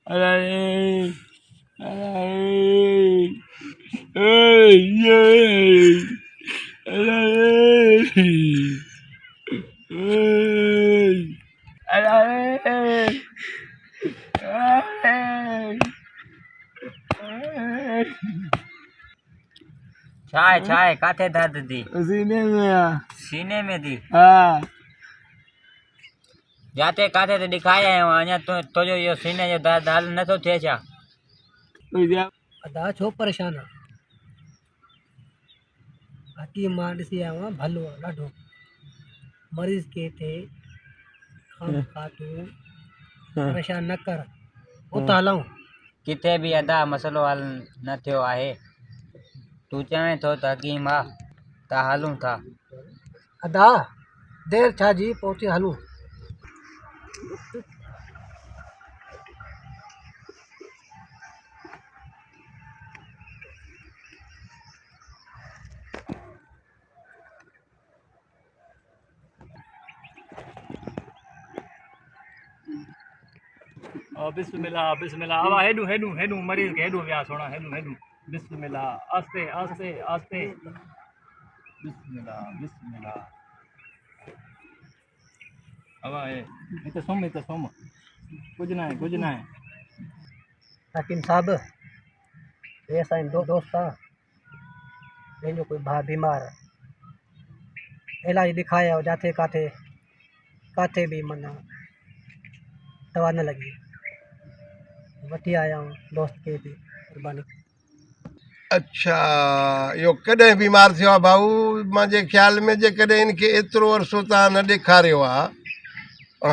Alay, alay, ay, ay, alay, ay, alay, ay, ay. चाय चाय काथे दर्द दी सीने में आ। सीने में दी हाँ जाते काथे ते दिखाया है अञा तो जो यो सीने जो दर्द हल न तो थे छा तुझे अदा छो परेशान आहे बाक़ी मां ॾिसी आयो आहियां भलो आहे ॾाढो मरीज़ खे थिए खाम खा तूं परेशान न कर उतां हलूं किथे भी अदा मसलो हल न थियो आहे तू चाहे तो त हकीम आ ता हलूं था अदा देर छा जी पहुची हलूं बिस्मिल्लाह बिस्मिल्लाह अब हेडू हेडू हेडू मरीज के हेडू व्यास होना हेडू हेडू बिस्मिल्लाह आस्ते आस्ते आस्ते बिस्मिल्लाह बिस्मिल्लाह अब इते सोम कुछ ना है हकीम साहब ये असांजो दोस्त आहे जंहिंजो कोई भाउ बीमार आहे इलाज ॾेखारियो जिथे काथे बि माना दवा न लॻी वठी आया आहियूं दोस्त खे बि महिरबानी अच्छा यो कॾहिं बीमार थियो आहे भाऊ मुंहिंजे ख़्याल में जेकॾहिं इनखे एतिरो अरसो तव्हां न ॾेखारियो आहे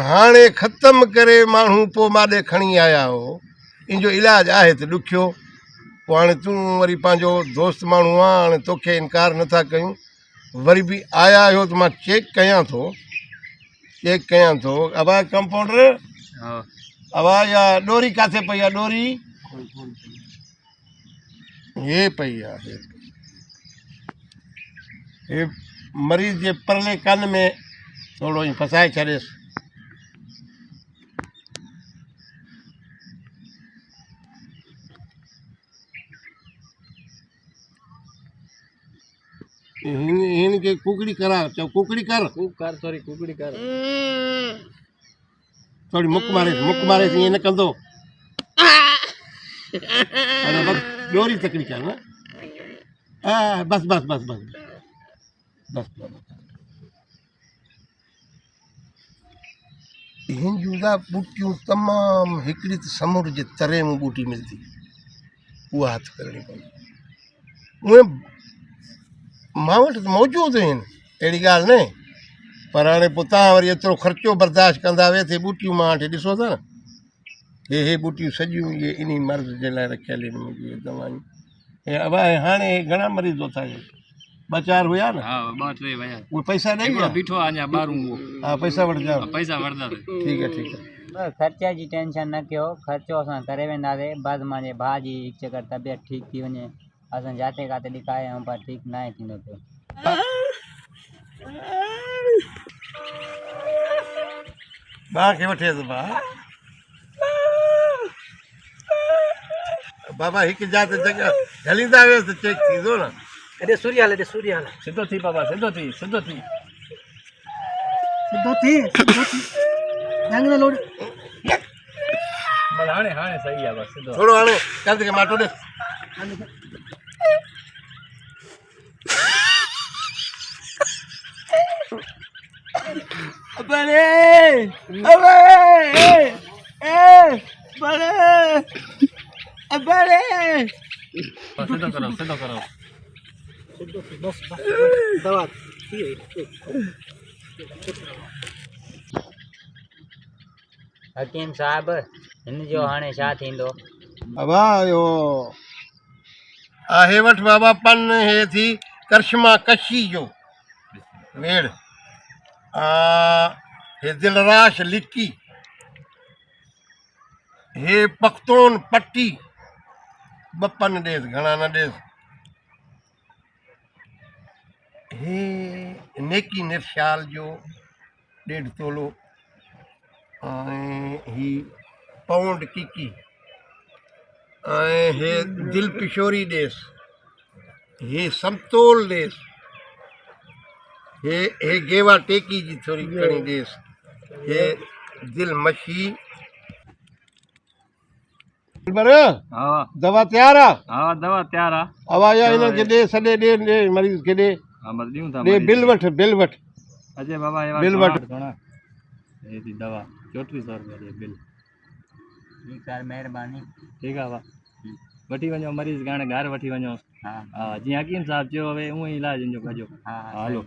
हाणे ख़तमु करे माण्हू पोइ माॾे खणी आया हो इन जो इलाजु आहे त ॾुखियो पोइ हाणे तूं वरी पंहिंजो दोस्त माण्हू आहे हाणे तोखे इनकार नथा कयूं वरी बि आया आहियो त मां चेक कयां थो अब कंपाउंडर अब या डोरी किथे पई आहे डोरी ये पई आहे हे मरीज़ जे परले कन में थोरो ईअं फसाए छॾियसि हिन खे कुकड़ी करा चओ कुकड़ी कर थोड़ी मुक मारे ईअं न कंदो अरे बस डोरी तकड़ी कर न हाँ बस बस बस बस बस हिन जूं बूटियूं तमामु हिकिड़ी त समुंड जे तरे में बूटी मिलंदी उहा हथु करणी पवंदी उहे मां वटि त मौजूदु आहिनि अहिड़ी ॻाल्हि न पर हाणे पोइ तव्हां वरी एतिरो ख़र्चो बर्दाश्त कंदा वेठे बूटियूं मां वटि ॾिसो था न हे बूटियूं सॼियूं इहे इन मर्ज़ जे लाइ रखियल आहिनि मुंहिंजियूं दवायूं ऐं अब हाणे घणा मरीज़ था ॿ चारि हुया न उहे पैसा ॾेई बीठो आहे अञा ॿारूं हा पैसा वठंदा ठीकु आहे खर्चे जी टेंशन न कयो खर्चो असां करे वेंदासीं बसि मुंहिंजे भाउ जी हिकु चकर तबियत ठीकु थी वञे असां जाते काथे ॾेखारे आहियूं पर ठीकु न आहे थींदो पियो भाउ खे वठी अचु भाउ बाबा हिकु जात जॻह हलींदा वियोसि त चेक थींदो न हेॾे सूर्य हाल सिद्धो थी बाबा सिद्धो थी जंग न लोड बस हाणे सही आहे बस सिद्धो थोरो हाणे कंद खे माटो ॾे सिद्धो करो बस दवा थी वई हकीम साहब हिन जो हाणे छा थींदो बाबा यो आहे वठि बाबा पन हे थी करिश्मा कशी जो वेड़ हे दिलराश लिक्की हे पख्तून पट्टी ॿ पन ॾेसि घणा न ॾेसि हे नेकी निर्शाल जो 1.5 तोलो ऐं ही पाउंड किकी ऐं हे दिल पिशोरी ॾेसि, हे समतोल ॾेसि, हे गेवा टेकी जी थोरी घणी ॾेसि, हे दिल मच्छी। हाँ दवा तयार आहे? हाँ दवा तयार आहे। आवाज़ हिननि खे ॾे, सॾे ॾे मरीज़ खे ॾे। हाँ बस ॾियूं था ॾे बिल वठ, बिल वठ। अजय बाबा ये बिल वठ। सोना ये थी दवा 3400 रुपया ॾे बिल। ठीकु आहे, महिरबानी। ठीकु आहे भाउ, वठी वञो मरीज़ हाणे घर वठी वञो। हा हा जीअं हकीम साहिबु चयो हुए उहो ई इलाज जो कजो। हा हा हलो।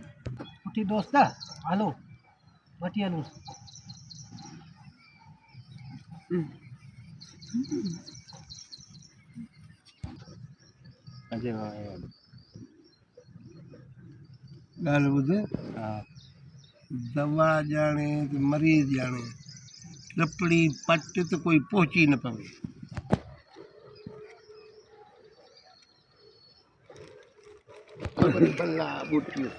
उठी दोस्त हलो वठी हलूं। अजय बाबा ॻाल्हि ॿुध, हा दवा ॼाणे त मरीज़ ॼाणे, लपड़ी पट त कोई पहुची न पवे। बल्ला बूटियूं